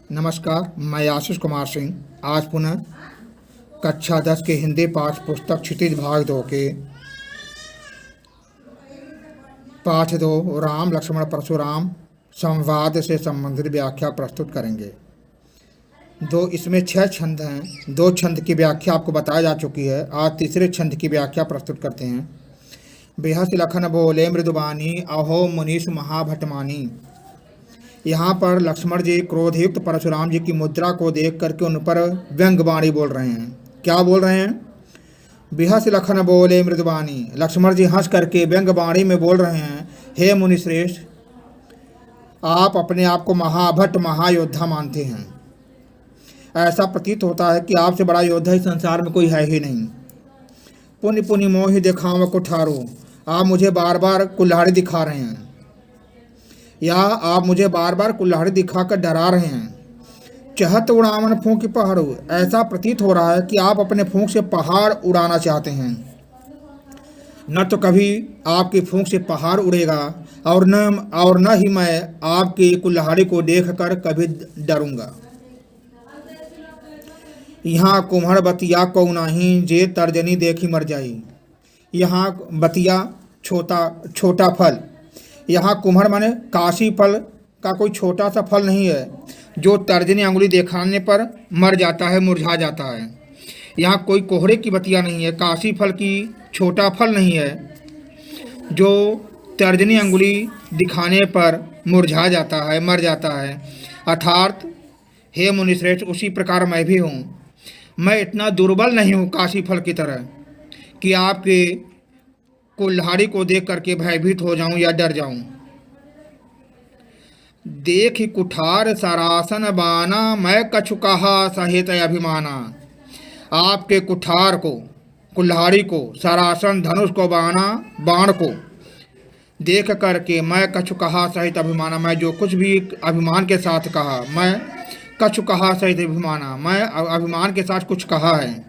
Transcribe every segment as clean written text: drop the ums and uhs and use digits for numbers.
नमस्कार, मैं आशीष कुमार सिंह आज पुनः कक्षा 10 के हिंदी पाठ पुस्तक क्षितिज भाग 2 के पाठ 2 राम लक्ष्मण परशुराम संवाद से संबंधित व्याख्या प्रस्तुत करेंगे। इसमें 6 छंद हैं। 2 छंद की व्याख्या आपको बताई जा चुकी है। आज तीसरे छंद की व्याख्या प्रस्तुत करते हैं। बेहस लखन बोले मृदुबानी अहो मुनीष महाभटमानी। यहाँ पर लक्ष्मण जी क्रोधयुक्त परशुराम जी की मुद्रा को देख करके उन पर व्यंग्यवाणी बोल रहे हैं। क्या बोल रहे हैं? बिहस लखन बोले मृदुबानी। लक्ष्मण जी हंस करके व्यंग्यवाणी में बोल रहे हैं, हे मुनिश्रेष्ठ, आप अपने आप को महाभट महायोद्धा मानते हैं। ऐसा प्रतीत होता है कि आपसे बड़ा योद्धा इस संसार में कोई है ही नहीं। पुण्य पुण्य मोहि दिखाव कुठारो। आप मुझे बार बार कुल्हाड़ी दिखा रहे हैं, या आप मुझे बार बार कुल्हाड़ी दिखाकर डरा रहे हैं। चहत उड़ावन फूंक पहाड़ो। ऐसा प्रतीत हो रहा है कि आप अपने फूंक से पहाड़ उड़ाना चाहते हैं। न तो कभी आपकी फूंक से पहाड़ उड़ेगा और न ही मैं आपकी कुल्हाड़ी को देखकर कभी डरूंगा। यहाँ कुम्हड़ बतिया को नहीं जे तर्जनी देखी मर जाई। यहाँ बतिया छोटा फल, यहाँ कुम्हड़ माने काशी फल का कोई छोटा सा फल नहीं है जो तर्जनी अंगुली दिखाने पर मर जाता है, मुरझा जाता है। यहाँ कोई कोहरे की बतिया नहीं है, काशी फल की छोटा फल नहीं है जो तर्जनी अंगुली दिखाने पर मुरझा जाता है, मर जाता है। अर्थात हे मुनिश्रेष्ठ, उसी प्रकार मैं भी हूँ। मैं इतना दुर्बल नहीं हूँ काशी फल की तरह कि आपके कुल्हाड़ी को देख करके भयभीत हो जाऊं या डर जाऊं। देख कुठार सरासन बाना, मैं कछु कहा सहित अभिमाना। आपके कुठार को, कुल्हाड़ी को, सरासन धनुष को, बाण को देख करके मैं कछु कहा सहित अभिमाना। मैं जो कुछ भी अभिमान के साथ कहा, मैं कछु कहा सहित अभिमाना, मैं अभिमान के साथ कुछ कहा है।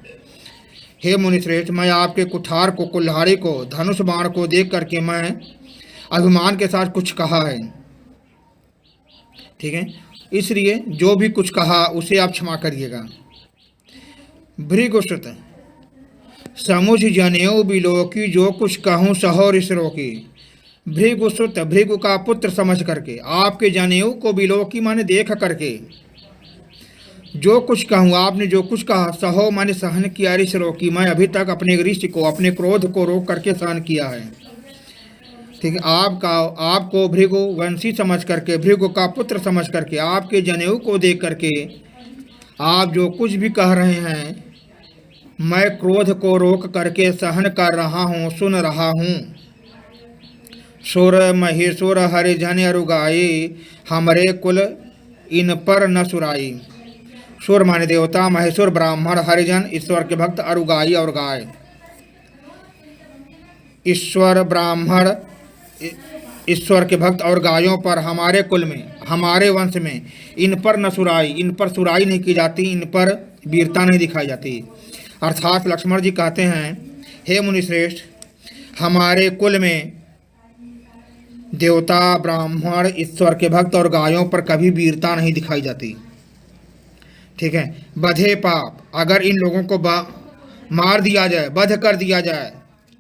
हे मुनिश्रेष्ठ, मैं आपके कुठार को, कुल्हाड़ी को, धनुष बाण को देख करके मैं अभिमान के साथ कुछ कहा है। ठीक है, इसलिए जो भी कुछ कहा उसे आप क्षमा करिएगा। भृगुसुत समुझ जनेऊ बिलोकी, जो कुछ कहूँ सहो ऋषरो की। भृगुसुत, भृगु का पुत्र समझ करके, आपके जनेऊ को बिलोकी माने देख करके, जो कुछ कहूँ, आपने जो कुछ कहा, सहो माने सहन किया, ऋष रोकी, मैं अभी तक अपने ऋष को, अपने क्रोध को रोक करके सहन किया है। ठीक है, आपको भृगु वंशी समझ करके, भृगु का पुत्र समझ करके, आपके जनेऊ को देख करके आप जो कुछ भी कह रहे हैं, मैं क्रोध को रोक करके सहन कर रहा हूँ, सुन रहा हूँ। सुर महेश्वर हरिजन अरुगाई, हमरे कुल इन पर न सुराई। सुर माने देवता, महेश्वर ब्राह्मण, हरिजन ईश्वर के भक्त, अरुगाई और गाय। ईश्वर ब्राह्मण ईश्वर के भक्त और गायों पर, हमारे कुल में, हमारे वंश में, इन पर न सुराई, इन पर सुराई नहीं की जाती, इन पर वीरता नहीं दिखाई जाती। अर्थात लक्ष्मण जी कहते हैं, हे मुनिश्रेष्ठ, हमारे कुल में देवता, ब्राह्मण, ईश्वर के भक्त और गायों पर कभी वीरता नहीं दिखाई जाती। ठीक है, बधे पाप, अगर इन लोगों को मार दिया जाए, वध कर दिया जाए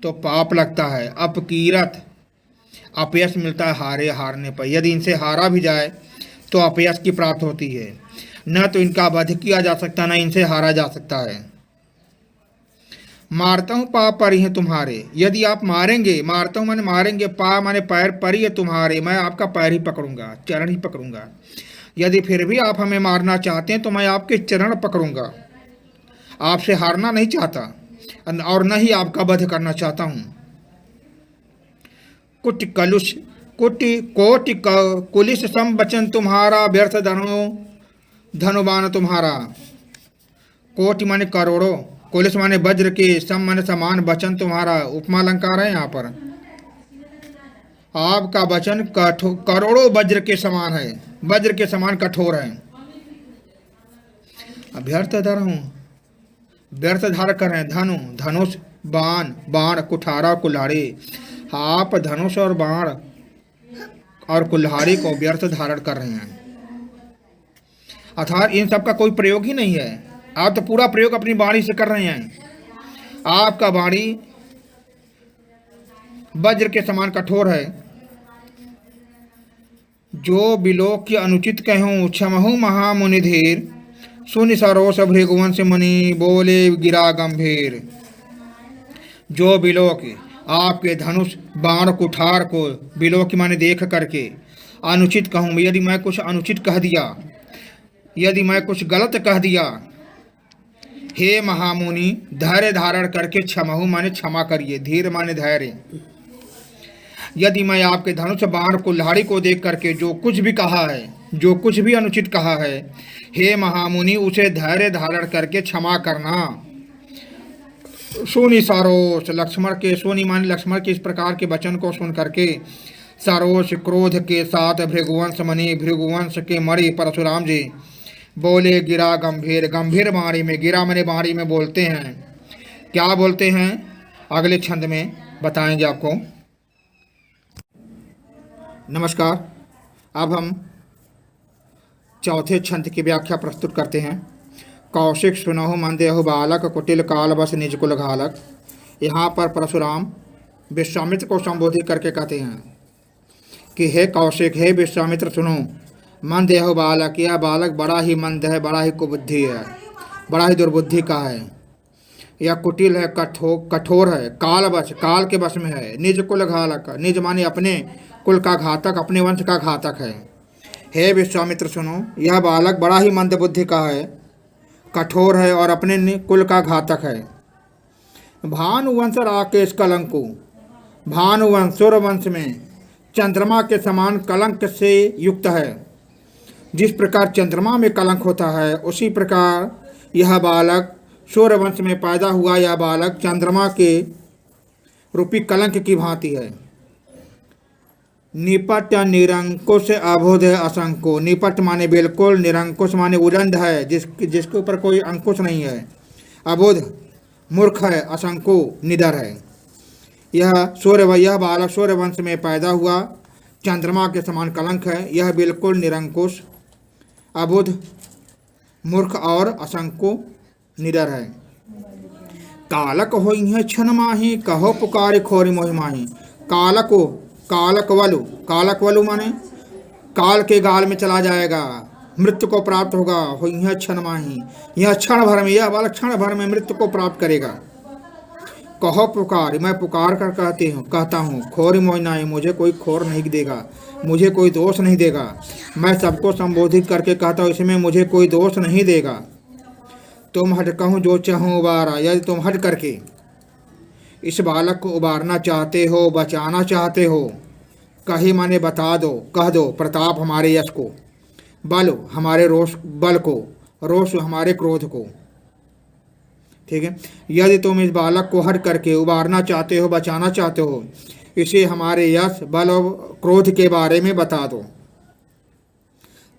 तो पाप लगता है। अपकीरत, अपयश मिलता है हारने पर। यदि इनसे हारा भी जाए तो अपयश की प्राप्त होती है। न तो इनका वध किया जा सकता, न इनसे हारा जा सकता है। मारता हूँ पाप पर ही है तुम्हारे। यदि आप मारेंगे, मारता हूँ माने मारेंगे, पा माने पैर पर ही है तुम्हारे, मैं आपका पैर ही पकड़ूंगा, चरण ही पकड़ूंगा। यदि फिर भी आप हमें मारना चाहते हैं तो मैं आपके चरण पकड़ूंगा। आपसे हारना नहीं चाहता और न ही आपका वध करना चाहता हूँ। कोटि कुलिस सम बचन तुम्हारा, व्यर्थ धनुबान तुम्हारा। कोटि माने करोड़ों, कुलिस माने वज्र के, सम माने समान, बचन तुम्हारा उपमा अलंकार है। यहाँ पर आपका वचन करोड़ों वज्र के समान है, वज्र के समान कठोर है। व्यर्थ धर हूँ, व्यर्थ धार कर रहे हैं। धनुष, बाण, कुठारा, कुल्हाड़ी। आप धनुष और बाण और कुल्हाड़ी को व्यर्थ धारण कर रहे हैं। अर्थात इन सब का कोई प्रयोग ही नहीं है। आप तो पूरा प्रयोग अपनी वाणी से कर रहे हैं। आपका वाणी वज्र के समान कठोर है। जो बिलोक की अनुचित कहूँ क्षमहु महामुनि धीर, सुनि सरोस भृगुवंश मुनि बोले गिरा गंभीर। जो बिलोक आपके धनुष बाण कुठार को, बिलोक माने देख करके, अनुचित कहूँ, यदि मैं कुछ अनुचित कह दिया, यदि मैं कुछ गलत कह दिया, हे महामुनि धैर्य धारण करके क्षमहु माने क्षमा करिए, धीर माने धैर्य। यदि मैं आपके धनुष बाण कुल्हाड़ी को देख करके जो कुछ भी कहा है, जो कुछ भी अनुचित कहा है, हे महामुनि उसे धैर्य धारण करके क्षमा करना। सोनी सारोस, लक्ष्मण के, सोनी माने लक्ष्मण के इस प्रकार के वचन को सुन करके सारोस क्रोध के साथ भृगुवंश मणि, भृगुवंश के मणि परशुराम जी बोले गिरा गंभीर, गंभीर वाणी में, गिरा मने वाणी में बोलते हैं। क्या बोलते हैं अगले छंद में बताएंगे आपको। नमस्कार, अब हम चौथे छंद की व्याख्या प्रस्तुत करते हैं। कौशिक सुनहु मंदेहु बालक, कुटिल काल बस निज कुल घालक। यहाँ पर परशुराम विश्वामित्र को संबोधित करके कहते हैं कि हे कौशिक, हे विश्वामित्र सुनो, मंदेहु बालक, यह बालक बड़ा ही मंद है, बड़ा ही कुबुद्धि है, बड़ा ही दुर्बुद्धि का है। यह कुटिल है, कठोर है, काल बस, काल के बस में है, निज कुल घालक, निज माने अपने कुल का घातक, अपने वंश का घातक है। हे विश्वामित्र सुनो, यह बालक बड़ा ही मंद बुद्धि का है, कठोर है और अपने कुल का घातक है। भानुवंश राकेश कलंकु, भानुवंश सूर्यवंश में चंद्रमा के समान कलंक से युक्त है। जिस प्रकार चंद्रमा में कलंक होता है, उसी प्रकार यह बालक सूर्यवंश में पैदा हुआ, यह बालक चंद्रमा के रूपी कलंक की भांति है। निपट निरंकुश अबोध असंको, निपट माने बिल्कुल, निरंकुश माने उलंड है, जिसके ऊपर कोई अंकुश नहीं है, अबोध मूर्ख है, असंको निडर है। यह बालक सूर्यवंश में पैदा हुआ, चंद्रमा के समान कलंक है। यह बिल्कुल निरंकुश, अबुध, मूर्ख और असंको निडर है। कालक होइहे क्षण माही, कहो पुकारि खोरि मोहि माही। कालको, कालक वलु माने काल के गाल में चला जाएगा, मृत्यु को प्राप्त होगा। होइहे क्षण माही, यह क्षण भर में, यह बालक क्षण भर में मृत्यु को प्राप्त करेगा। कहो पुकार, मैं पुकार कर कहता हूँ, खोरि मोहि नाहि, मुझे कोई खोर नहीं देगा, मुझे कोई दोष नहीं देगा। मैं सबको संबोधित करके कहता हूँ, इसमें मुझे कोई दोष नहीं देगा। तुम हट कहूँ जो चाहूँ उबारा, यदि तुम हट करके इस बालक को उबारना चाहते हो, बचाना चाहते हो, कही माने बता दो, कह दो प्रताप हमारे यश को, बल हमारे रोष बल को, रोष हमारे क्रोध को। ठीक है, यदि तुम इस बालक को हट करके उबारना चाहते हो, बचाना चाहते हो, इसे हमारे यश बल और क्रोध के बारे में बता दो।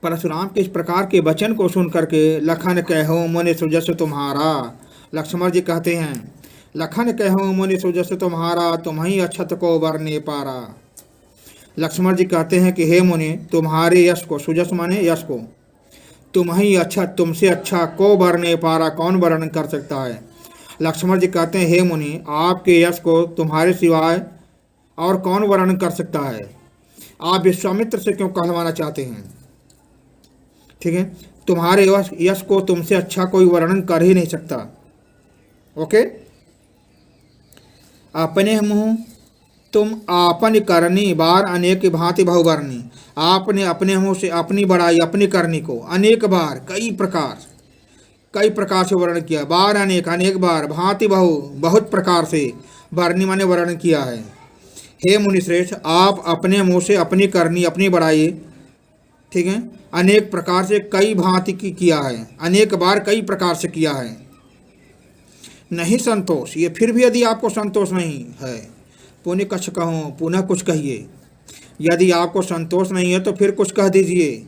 परशुराम के इस प्रकार के वचन को सुन करके लखन कहो मुनि सुजस तुम्हारा, लक्ष्मण जी कहते हैं, लखन कहो मुनि सुजस तुम्हारा, तुम्हीं अक्षत को बरने पारा। लक्ष्मण जी कहते हैं कि हे मुनि, तुम्हारे यश को, सुजस माने यश को, तुम्हीं अक्षत, तुमसे अच्छा को बरने पारा, कौन वर्णन कर सकता है। लक्ष्मण जी कहते हैं, हे मुनि, आपके यश को तुम्हारे सिवाय और कौन वर्णन कर सकता है। आप विश्वामित्र से क्यों कहलवाना चाहते हैं। ठीक है, तुम्हारे यश को तुमसे अच्छा कोई वर्णन कर ही नहीं सकता। ओके, अपने मुँह तुम आपन करनी, बार अनेक भांति बहुवर्णी। आपने अपने मुँह से अपनी बड़ाई, अपनी करनी को अनेक बार, कई प्रकार से वर्णन किया। बार अनेक, अनेक बार, भांति बहु, बहुत प्रकार से, वर्णी माने वर्णन किया है। हे मुनिश्रेष्ठ, आप अपने मुँह से अपनी करनी, अपनी बड़ाई, ठीक है, अनेक प्रकार से, कई भांति की किया है, अनेक बार कई प्रकार से किया है। नहीं संतोष, ये फिर भी यदि आपको संतोष नहीं है, पुण्य कछ कहूँ, पुनः कुछ कहिए। यदि आपको संतोष नहीं है तो फिर कुछ कह दीजिए।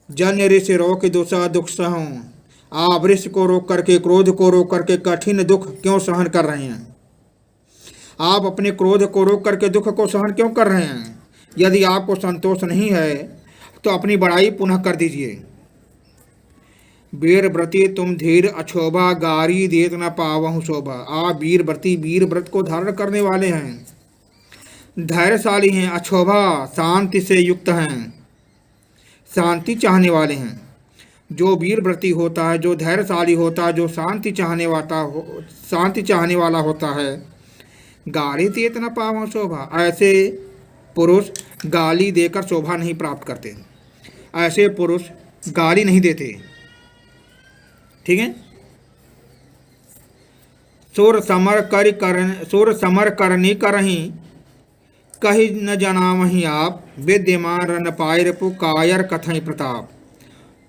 जन ऋषि रोक दुसा दुख सहूँ, आप ऋषि को रोक करके, क्रोध को रोक करके कठिन दुख क्यों सहन कर रहे हैं। आप अपने क्रोध को रोक करके दुख को सहन क्यों कर रहे हैं। यदि आपको संतोष नहीं है तो अपनी बड़ाई पुनः कर दीजिए। वीर व्रती तुम धीर अछोभा, गारी देत न पावहु शोभा। आप वीर व्रती वीर व्रत को धारण करने वाले हैं, धैर्यशाली हैं, अछोभा शांति से युक्त हैं, शांति चाहने वाले हैं। जो वीर व्रती होता है, जो धैर्यशाली होता है, जो शांति चाहने वाला होता है, गाली देत न पावहु शोभा, ऐसे पुरुष गाली देकर शोभा नहीं प्राप्त करते, ऐसे पुरुष गाली नहीं देते। ठीक है। सुर समर करनी करही, कही न जनावही आप, विद्यमान रन पाय रिपु, कायर कथई प्रताप।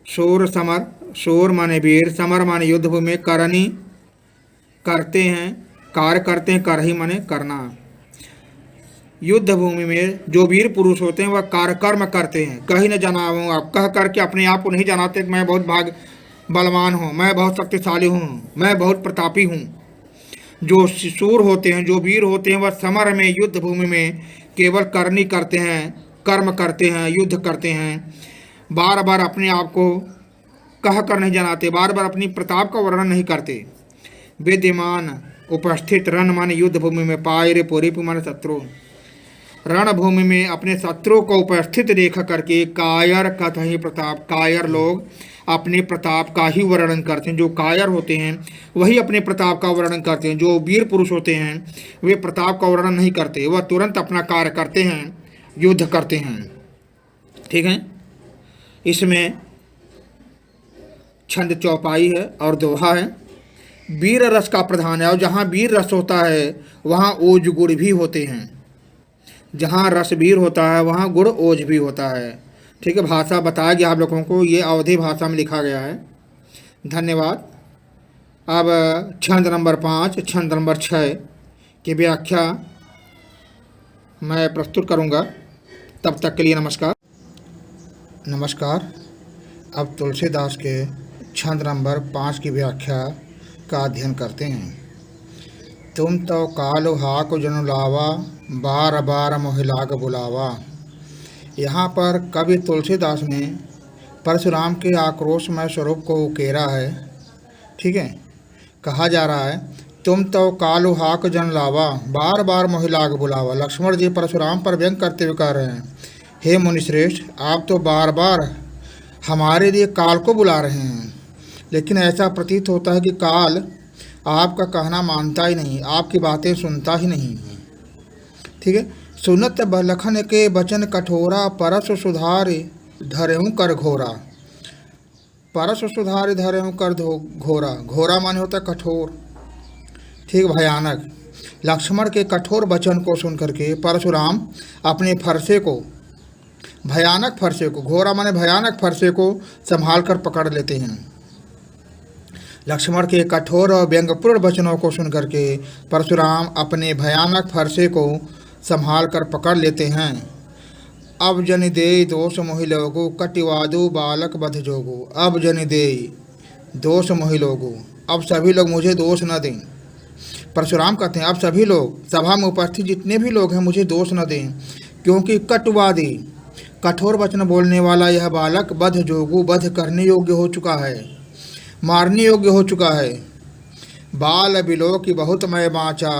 शोर माने वीर, समर माने युद्ध भूमि, करनी करते हैं, कार्य करते हैं, करही माने करना। युद्ध भूमि में जो वीर पुरुष होते हैं वह कर्म करते हैं। कहीं न जनाऊँ आप, कह करके अपने आप को नहीं जनाते कि मैं बहुत बलवान हूँ, मैं बहुत शक्तिशाली हूँ, मैं बहुत प्रतापी हूँ। जो शूर होते हैं, जो वीर होते हैं, वह समर में, युद्ध भूमि में केवल करनी करते हैं, कर्म करते हैं, युद्ध करते हैं। बार बार अपने आप को कह कर नहीं जनाते, बार बार अपनी प्रताप का वर्णन नहीं करते। विद्यमान उपस्थित, रण माने युद्ध भूमि में, पाय रे पूरी माने शत्रु, रणभूमि में अपने शत्रु को उपस्थित देख करके, कायर कथई प्रताप, कायर लोग अपने प्रताप का ही वर्णन करते हैं। जो कायर होते हैं वही अपने प्रताप का वर्णन करते हैं। जो वीर पुरुष होते हैं वे प्रताप का वर्णन नहीं करते, वह तुरंत अपना कार्य करते हैं, युद्ध करते हैं। ठीक है। इसमें छंद चौपाई है और दोहा है। वीर रस का प्रधान है, और जहाँ वीर रस होता है वहाँ ओज गुण भी होते हैं। जहाँ रस वीर होता है वहाँ गुण ओज भी होता है। ठीक है। भाषा बताया गया आप लोगों को, ये अवधी भाषा में लिखा गया है। धन्यवाद। अब छंद नंबर 5, छंद नंबर 6 की व्याख्या मैं प्रस्तुत करूँगा। तब तक के लिए नमस्कार। नमस्कार। अब तुलसीदास के छंद नंबर 5 की व्याख्या का अध्ययन करते हैं। तुम तो कालो हाक जनु लावा, बार बार मोहिलाग बुलावा। यहाँ पर कवि तुलसीदास ने परशुराम के आक्रोशमय स्वरूप को उकेरा है। ठीक है। कहा जा रहा है, तुम तो कालो हाक जन लावा, बार बार मोहिलाग बुलावा। लक्ष्मण जी परशुराम पर व्यंग करते हुए कह रहे हैं, हे मुनिश्रेष्ठ, आप तो बार बार हमारे लिए काल को बुला रहे हैं, लेकिन ऐसा प्रतीत होता है कि काल आपका कहना मानता ही नहीं, आपकी बातें सुनता ही नहीं। ठीक है। सुनत बलखन के बचन कठोरा, परस सुधार धरेऊँ कर घोरा। परस सुधार धरेऊँ कर घोरा, घोरा माने होता है कठोर। ठीक, भयानक। लक्ष्मण के कठोर वचन को सुन करके परशुराम अपने फरसे को, भयानक फरसे को, घोरा माने भयानक फरसे को संभाल कर पकड़ लेते हैं। लक्ष्मण के कठोर और व्यंग्यपूर्ण वचनों को सुन करके परशुराम अपने भयानक फरसे को संभाल कर पकड़ लेते हैं। अब जनि देई दोष मोहि लोगो, कटिवादु बालक बध जोगो। अब जनि देई दोष मोहि लोगो, अब सभी लोग मुझे दोष न दें। परशुराम कहते हैं, अब सभी लोग, सभा में उपस्थित जितने भी लोग हैं, मुझे दोष न दें, क्योंकि कटुवादी, कठोर वचन बोलने वाला यह बालक बध जोगु, बध करने योग्य हो चुका है, मारने योग्य हो चुका है। बाल बिलो की बहुत मैं बाँचा,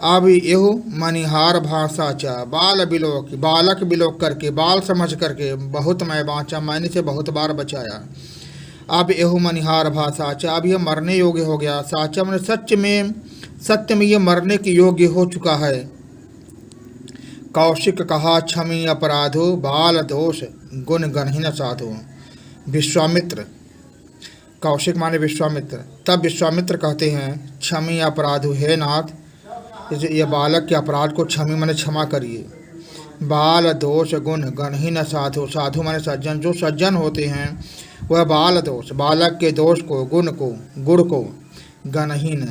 अब एहु मनिहार भाषा चा। बाल बिलोक, बालक बिलोक करके, बाल समझ करके, बहुत मैं बाँचा, मैंने से बहुत बार बचाया। अब एहु मनिहार भाषा चा, अब यह मरने योग्य हो गया। साचा मैंने सत्य में यह मरने के योग्य हो चुका है। कौशिक कहा क्षमी अपराधो, बाल दोष गुण गणहीन साधो। विश्वामित्र, कौशिक माने विश्वामित्र। तब विश्वामित्र कहते हैं, क्षमी अपराधो, हे नाथ, यह बालक के अपराध को क्षमी माने क्षमा करिए। बाल दोष गुण गणहीन साधु, साधु माने सज्जन, जो सज्जन होते हैं वह बाल दोष, बालक के दोष को, गुण को, गुण को गणहीन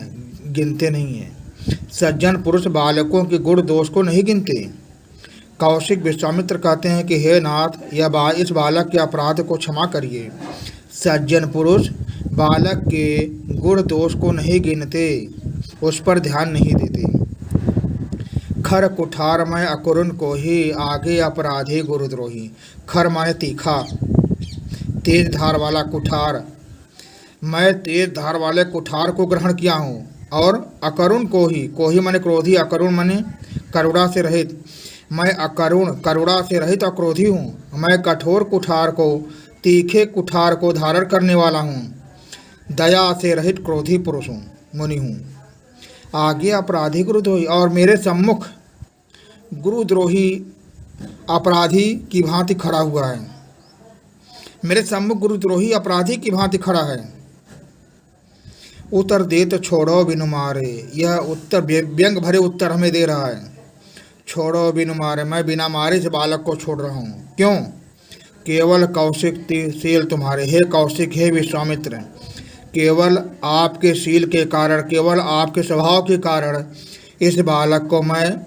गिनते नहीं है। सज्जन पुरुष बालकों के गुण दोष को नहीं गिनते। कौशिक विश्वामित्र कहते हैं कि हे नाथ, इस बालक के अपराध को क्षमा करिए। सज्जन पुरुष बालक के गुण दोष को नहीं गिनते, उस पर ध्यान नहीं देते। खर कुठार में अकुरुन को ही, आगे अपराधी गुरुद्रोही। खर माने तीखा, तेज धार वाला, कुठार मैं तेज धार वाले कुठार को ग्रहण किया हूँ और अकरुण को ही माने क्रोधी, अकरुण माने करुणा से रहित, मैं अकरुण करुणा से रहित और क्रोधी हूँ। मैं कठोर कुठार को, तीखे कुठार को धारण करने वाला हूँ, दया से रहित क्रोधी पुरुष हूँ, मुनि हूँ। आगे अपराधी गुरुद्रोही और मेरे सम्मुख गुरुद्रोही अपराधी की भांति खड़ा हुआ है। मेरे सम्मुख गुरुद्रोही अपराधी की भांति खड़ा है। उत्तर दे तो छोड़ो बिनु मारे, यह उत्तर व्यंग भरे उत्तर हमें दे रहा है। छोड़ो बिनु मारे, मैं बिना मारे इस बालक को छोड़ रहा हूँ। क्यों? केवल कौशिक शील तुम्हारे, हे कौशिक, हे विश्वामित्र, केवल आपके शील के कारण, केवल आपके स्वभाव के कारण इस बालक को मैं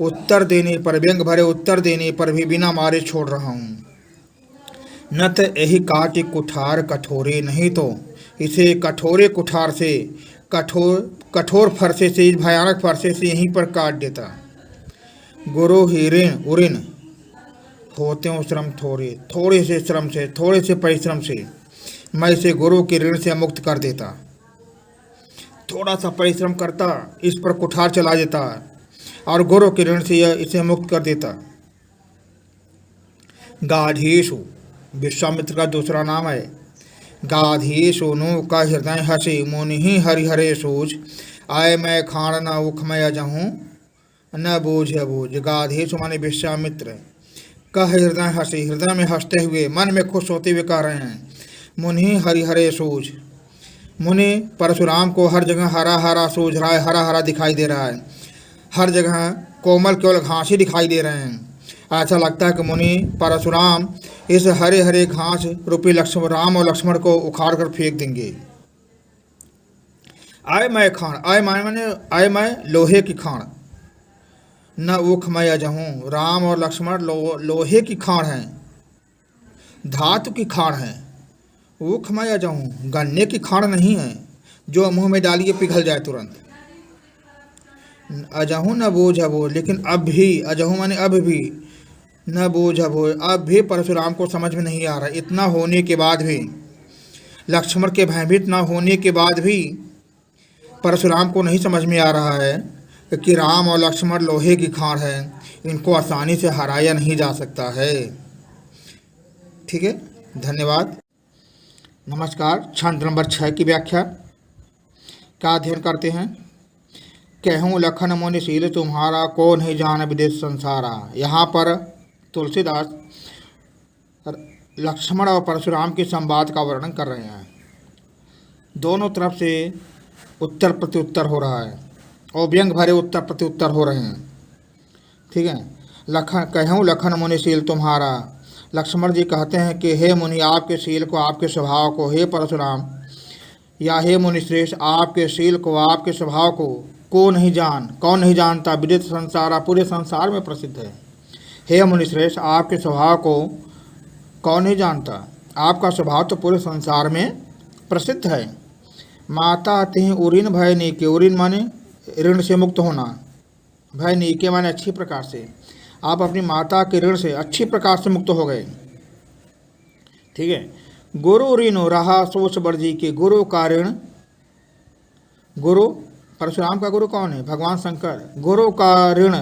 उत्तर देने पर, व्यंग भरे उत्तर देने पर भी बिना मारे छोड़ रहा हूँ। न तो यही काटि कुठार कठोरे, नहीं तो इसे कठोरे कुठार से, कठोर फरसे से, इस भयानक फरसे से यहीं पर काट देता। गुरु ही ऋण उऋण होते हो श्रम थोड़े, थोड़े से श्रम से, थोड़े से परिश्रम से मैं इसे गुरु के ऋण से मुक्त कर देता। थोड़ा सा परिश्रम करता, इस पर कुठार चला देता और गुरु के ऋण से इसे मुक्त कर देता। गाधीशु विश्वामित्र का दूसरा नाम है। गाधीशु नु का हृदय हसी, मुनि ही हरिहरे सूझ, आय मैं खाण न उखमय अजहूँ न बूझ बूझ। गाधीशु माने विश्वामित्र का हृदय हसी, हृदय में हंसते हुए, मन में खुश होते हुए कह रहे हैं। मुनि हरिहरे सूझ, मुनि परशुराम को हर जगह हरा हरा सूझ रहा है, हरा हरा दिखाई दे रहा है, हर जगह कोमल केवल घास ही दिखाई दे रहे हैं। ऐसा लगता है कि मुनि परशुराम इस हरे हरे घास रूपी लक्ष्मण, राम और लक्ष्मण को उखाड़ कर फेंक देंगे। आय मैं खाण, आय माने आय मैं लोहे की खाण, न उख मैं अजहूँ, राम और लक्ष्मण लोहे की खाण हैं, धातु की खाण है। उख मैं अजहूँ गन्ने की खाण नहीं है जो मुंह में डालिए पिघल जाए तुरंत। अजहूँ न बोझ अबोझ, लेकिन अब भी, अजहूँ माने अब भी, न बोझ अबोझ, अब भी परशुराम को समझ में नहीं आ रहा। इतना होने के बाद भी, लक्ष्मण के भयभीत न होने के बाद भी परशुराम को नहीं समझ में आ रहा है कि राम और लक्ष्मण लोहे की खाण है, इनको आसानी से हराया नहीं जा सकता है। ठीक है, धन्यवाद, नमस्कार। छंद नंबर 6 की व्याख्या का अध्ययन करते हैं। कहूँ लखन मुनि शील तुम्हारा, को नहीं जान विदेश संसारा। यहाँ पर तुलसीदास लक्ष्मण और परशुराम के संवाद का वर्णन कर रहे हैं। दोनों तरफ से उत्तर प्रत्युत्तर हो रहा है और व्यंग भरे उत्तर प्रत्युत्तर हो रहे हैं। ठीक है, कहूँ लखन मुनि शील तुम्हारा, लक्ष्मण जी कहते हैं कि हे मुनि, आपके शील को, आपके स्वभाव को, हे परशुराम या हे मुनि श्रेष्ठ, आपके शील को, आपके स्वभाव को नहीं जान, कौन नहीं जानता, विदित संसारा, पूरे संसार में प्रसिद्ध है। हे मुनि श्रेष्ठ, आपके स्वभाव को कौन नहीं जानता, आपका स्वभाव तो पूरे संसार में प्रसिद्ध है। माता तिह उऋण भय नीके, उऋण माने ऋण से मुक्त होना, भय नीके माने अच्छी प्रकार से, आप अपनी माता के ऋण से अच्छी प्रकार से मुक्त हो गए। ठीक है, गुरु ऋण रहा सोच बर्जी के, गुरु का ऋण, गुरु परशुराम का गुरु कौन है? भगवान शंकर। गुरु का ऋण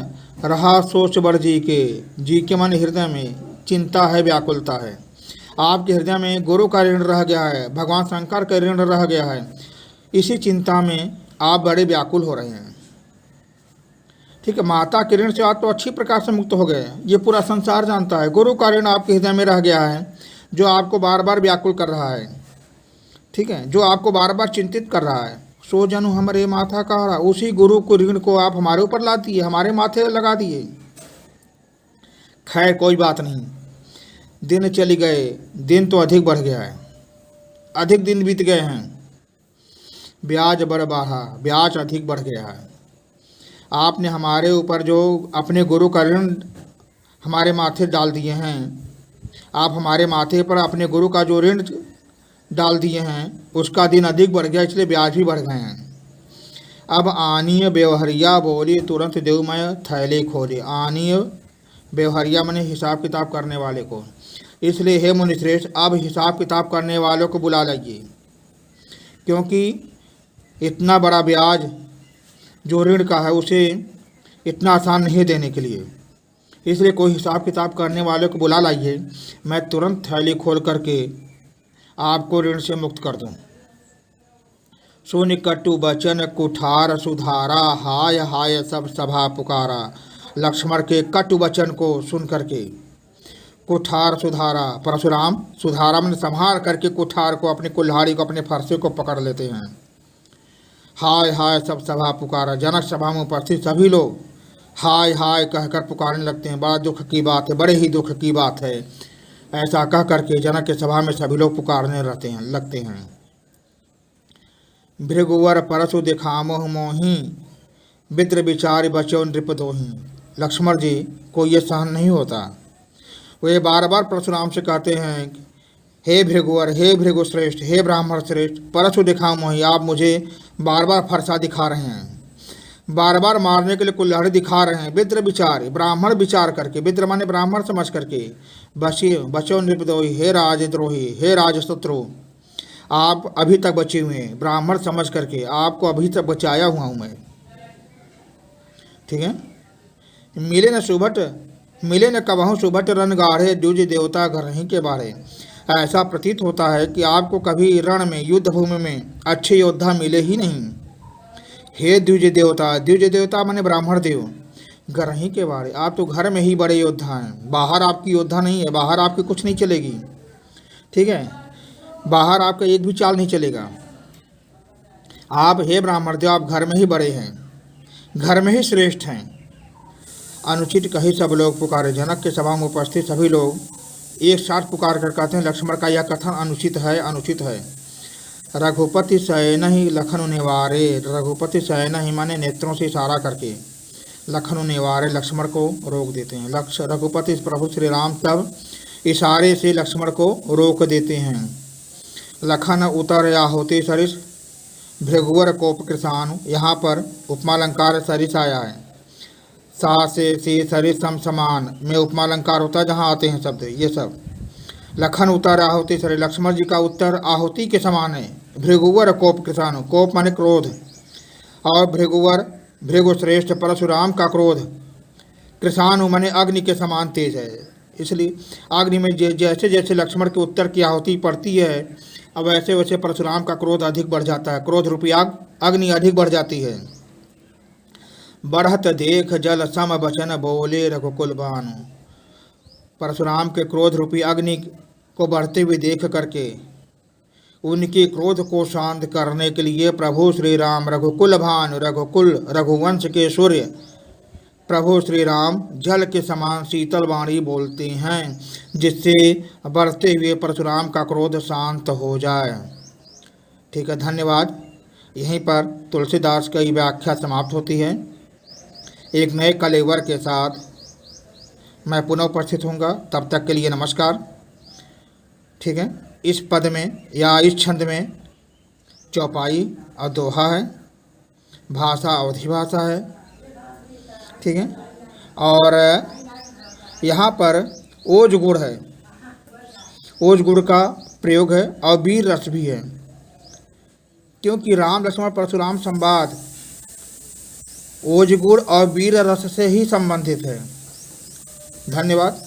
रहा सोच बर्जी के, जी के माने हृदय में चिंता है, व्याकुलता है। आपके हृदय में गुरु का ऋण रह गया है, भगवान शंकर का ऋण रह गया है, इसी चिंता में आप बड़े व्याकुल हो रहे हैं। ठीक है, माता के ऋण से आप तो अच्छी प्रकार से मुक्त हो गए, ये पूरा संसार जानता है। गुरु का ऋण आपके हृदय में रह गया है जो आपको बार बार व्याकुल कर रहा है। ठीक है, जो आपको बार बार चिंतित कर रहा है। सो जनु हमारे माथा का रहा, उसी गुरु को ऋण को आप हमारे ऊपर ला दिए, हमारे माथे लगा दिए। खैर कोई बात नहीं, दिन चली गए, दिन तो अधिक बढ़ गया है, अधिक दिन बीत गए हैं, ब्याज बढ़ बढ़ा, ब्याज अधिक बढ़ गया है। आपने हमारे ऊपर जो अपने गुरु का ऋण हमारे माथे डाल दिए हैं, आप हमारे माथे पर अपने गुरु का जो ऋण डाल दिए हैं उसका दिन अधिक बढ़ गया, इसलिए ब्याज भी बढ़ गए हैं। अब आनीय व्यवहारिया बोली, तुरंत देवमय थैले खोले। आनीय व्यवहारिया माने हिसाब किताब करने वाले को, इसलिए हे मुनि श्रेष्ठ, अब हिसाब किताब करने वालों को बुला लाइए। क्योंकि इतना बड़ा ब्याज जो ऋण का है उसे इतना आसान नहीं देने के लिए, इसलिए कोई हिसाब किताब करने वाले को बुला लाइए, मैं तुरंत थैली खोल करके आपको ऋण से मुक्त कर दूं। सुन कटु बचन कुठार सुधारा, हाय हाय सब सभा पुकारा। लक्ष्मण के कटु वचन को सुन करके कुठार सुधारा, परशुराम सुधारा में संहार करके कुठार को, अपनी कुल्हाड़ी को, अपने फरसे को पकड़ लेते हैं। हाय हाय सब सभा पुकारा, जनक सभा में उपस्थित सभी लोग हाय हाय कहकर पुकारने लगते हैं। बड़ा दुख की बात है, बड़े ही दुख की बात है। ऐसा कह करके जनक के सभा में सभी लोग पुकारने लगते हैं। भृगुवर परशु दिखामोह मोही, विद्र विचार बचो नृपदोही। लक्ष्मण जी को ये सहन नहीं होता। वे बार बार परशुराम से कहते हैं, हे भृगुवर, हे भृगु श्रेष्ठ, हे ब्राह्मण श्रेष्ठ, परशु दिखामोही, आप मुझे बार बार फरसा दिखा रहे हैं, बार बार मारने के लिए कुल्हाड़ी दिखा रहे हैं। विद्र विचार, ब्राह्मण विचार करके, विद्र माने ब्राह्मण समझ करके, बचो नृपदोही, हे राजद्रोही, हे राजशत्रु, आप अभी तक बचे हुए हैं। ब्राह्मण समझ करके आपको अभी तक बचाया हुआ हूँ मैं, ठीक है। मिले न सुभट, मिले न कबहू सुभट, रण गाढ़े द्विज देवता घर ही के बारे। ऐसा प्रतीत होता है कि आपको कभी रण में, युद्ध भूमि में अच्छे योद्धा मिले ही नहीं। हे द्विज देवता, द्विज देवता माने ब्राह्मण देव, घर ही के बारे, आप तो घर में ही बड़े योद्धा हैं, बाहर आपकी योद्धा नहीं है, बाहर आपकी कुछ नहीं चलेगी, ठीक है, बाहर आपका एक भी चाल नहीं चलेगा। आप हे ब्राह्मण देव, आप घर में ही बड़े हैं, घर में ही श्रेष्ठ हैं। अनुचित कही सब लोग पुकारे, जनक के सभा में उपस्थित सभी लोग एक साथ पुकार कर कहते हैं, लक्ष्मण का यह कथन अनुचित है, अनुचित है। रघुपति शयन ही लखन निवारे, रघुपति शयन ही माने नेत्रों से इशारा करके लखन निवारे, लक्ष्मण को रोक देते हैं। रघुपति प्रभु श्री राम तब इशारे से लक्ष्मण को रोक देते हैं। लखन उतर या होते सरिस, भृगुवर कोप कृषाणु, यहाँ पर उपमालंकार सरिस आया है। सा से सरिस सम समान में उपमालंकार होता है, जहाँ आते हैं शब्द ये सब। लखन उतर आहुति सरिस, लक्ष्मण जी का उत्तर आहुति के समान है। भृगुवर कोप कृषाणु, कोप माने क्रोध, और भृगुवर भृगु श्रेष्ठ परशुराम का क्रोध, कृषाणु माने अग्नि के समान तेज है। इसलिए अग्नि में जैसे जैसे लक्ष्मण के उत्तर की आहुति पड़ती है, अब वैसे वैसे परशुराम का क्रोध अधिक बढ़ जाता है, क्रोध रूपी अग्नि अधिक बढ़ जाती है। बढ़त देख जल सम बचन बोले रघुकुल भानु, परशुराम के क्रोध रूपी अग्नि को बढ़ते हुए देख करके उनके क्रोध को शांत करने के लिए प्रभु श्री राम रघुकुल भानु, रघुकुल रघुवंश के सूर्य प्रभु श्री राम जल के समान शीतल वाणी बोलते हैं, जिससे बढ़ते हुए परशुराम का क्रोध शांत हो जाए। ठीक है, धन्यवाद। यहीं पर तुलसीदास की व्याख्या समाप्त होती है। एक नए कलेवर के साथ मैं पुनः उपस्थित होऊंगा, तब तक के लिए नमस्कार। ठीक है, इस पद में या इस छंद में चौपाई और दोहा है, भाषा अवधि भाषा है, ठीक है, और यहाँ पर ओज गुण है, ओज गुण का प्रयोग है, और वीर रस भी है, क्योंकि राम लक्ष्मण परशुराम संवाद ओज गुण और वीर रस से ही संबंधित है। धन्यवाद।